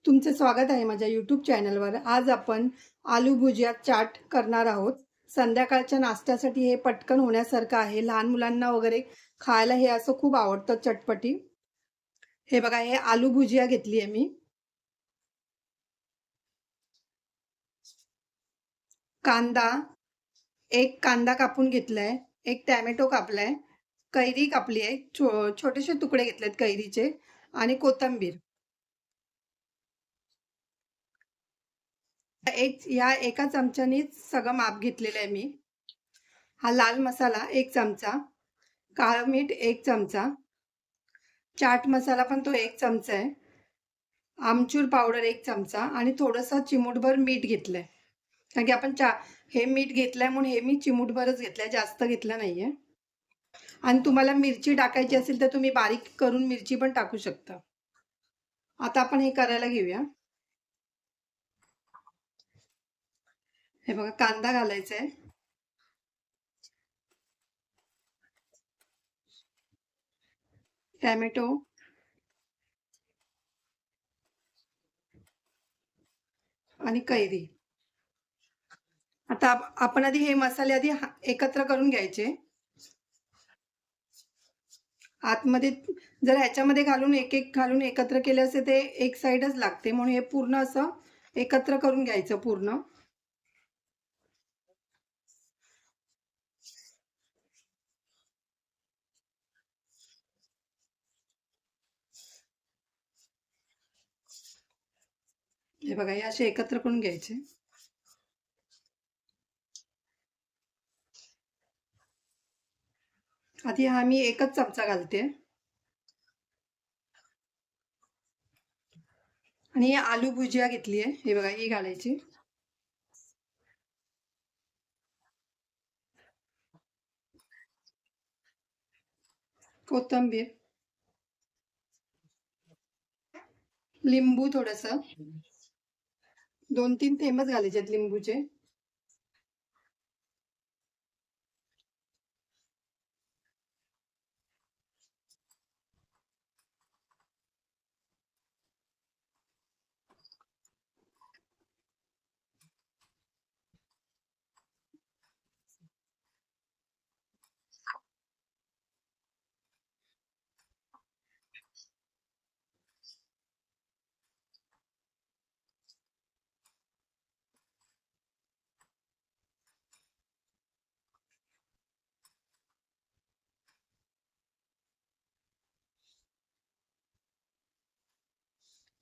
तुमचे स्वागत आहे माझ्या यूट्यूब चॅनलवर। आज आपण आलू भुजिया चाट करणार आहोत। संध्याकाळच्या नाश्त्यासाठी हे पटकन होण्यासारखं आहे। लहान मुलांना वगैरे खायला हे असं खूप आवडतं चटपटी। हे बघा, हे आलू भुजिया घेतली आहे मी। कांदा, एक कांदा कापून घेतलाय, एक टॅमॅटो कापलाय, कैरी कापली आहे, छोटेसे तुकडे घेतलेत कैरीचे, आणि कोथिंबीर। या एका चमच्याने सगळं माप घेतलेलं आहे मी। हा लाल मसाला 1 चमचा, काळं मीठ 1 चमचा, चाट मसाला पण तो 1 चमचा आहे, आमचूर पावडर 1 चमचा आणि थोडंसं चिमूटभर मीठ घेतलंय। कारण की आपण हे मीठ घेतलंय म्हणून हे मी चिमूटभरच घेतलंय, जास्त घेतलं नाहीये। आणि तुम्हाला मिरची टाकायची असेल तर तुम्ही बारीक करून मिरची पण टाकू शकता। आता आपण हे करायला घेऊया। हे बघा, कांदा घालायचा आहे, टॅमॅटो आणि कैरी। आता आपण आधी हे मसाले एकत्र करून घ्यायचे। आतमध्ये जर ह्याच्यामध्ये घालून एक एक घालून एकत्र केले असते ते एक साइडच लागते, म्हणून हे पूर्ण असं एकत्र करून घ्यायचं पूर्ण। हे बघा, हे असे एकत्र करून घ्यायचे। आधी हा मी 1च चमचा घालते आणि आलू भुजिया घेतली आहे, हे बघा, ही घालायची। कोथिंबीर, लिंबू थोडंसं, 2-3 थेंबच घालायचे लिंबूचे।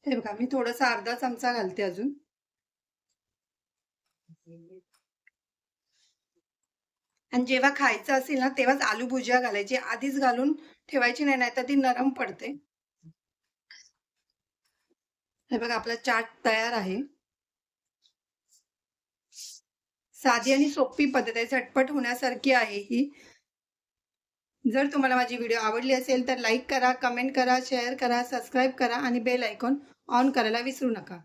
हे बघा, मी थोडासा अर्धा चमचा घालते अजून। आणि जेव्हा खायचं असेल ना तेव्हाच आलू भुजिया घालायची, आधीच घालून ठेवायची नाही, नाहीतर ती नरम पडते। हे बघा, आपला चाट तयार आहे। साधी आणि सोपी पद्धत आहे, झटपट होण्यासारखी आहे ही। जर तुम्हाला माझी व्हिडिओ आवडली असेल तर लाईक करा, कमेंट करा, शेअर करा, सबस्क्राईब करा आणि बेल आयकॉन ऑन करायला विसरू नका।